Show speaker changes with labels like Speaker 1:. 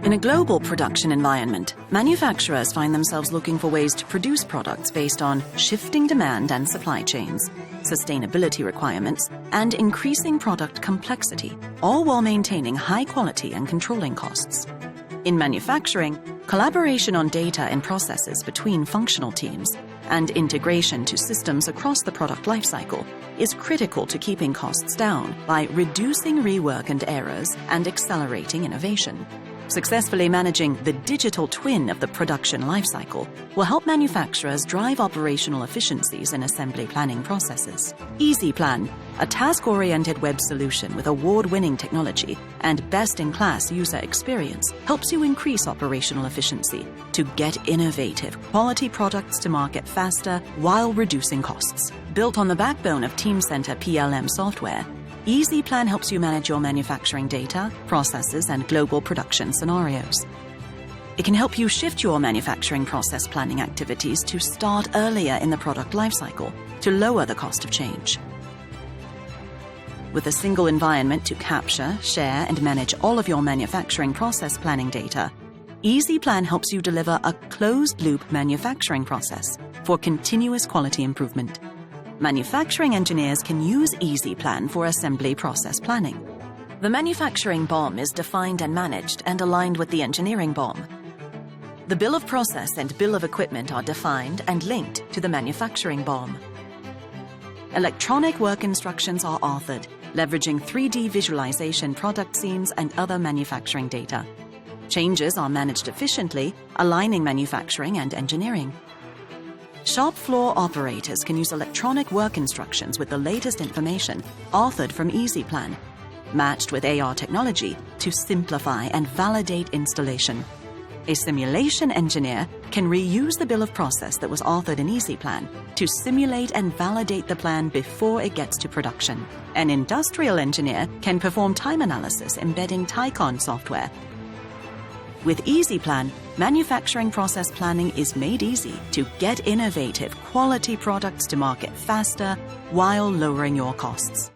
Speaker 1: In a global production environment, manufacturers find themselves looking for ways to produce products based on shifting demand and supply chains, sustainability requirements, and increasing product complexity, all while maintaining high quality and controlling costs. In manufacturing, collaboration on data and processes between functional teams and integration to systems across the product lifecycle is critical to keeping costs down by reducing rework and errors and accelerating innovation. Successfully managing the digital twin of the production lifecycle will help manufacturers drive operational efficiencies in assembly planning processes. EasyPlan, a task-oriented web solution with award-winning technology and best-in-class user experience, helps you increase operational efficiency to get innovative, quality products to market faster while reducing costs. Built on the backbone of Teamcenter PLM software, EasyPlan helps you manage your manufacturing data, processes, and global production scenarios. It can help you shift your manufacturing process planning activities to start earlier in the product lifecycle to lower the cost of change. With a single environment to capture, share, and manage all of your manufacturing process planning data, EasyPlan helps you deliver a closed-loop manufacturing process for continuous quality improvement. Manufacturing engineers can use EasyPlan for assembly process planning. The manufacturing BOM is defined and managed and aligned with the engineering BOM. The bill of process and bill of equipment are defined and linked to the manufacturing BOM. Electronic work instructions are authored, leveraging 3D visualization product scenes and other manufacturing data. Changes are managed efficiently, aligning manufacturing and engineering. Shop floor operators can use electronic work instructions with the latest information authored from EasyPlan, matched with AR technology to simplify and validate installation. A simulation engineer can reuse the bill of process that was authored in EasyPlan to simulate and validate the plan before it gets to production. An industrial engineer can perform time analysis embedding Tycon software. With EasyPlan, manufacturing process planning is made easy to get innovative, quality products to market faster while lowering your costs.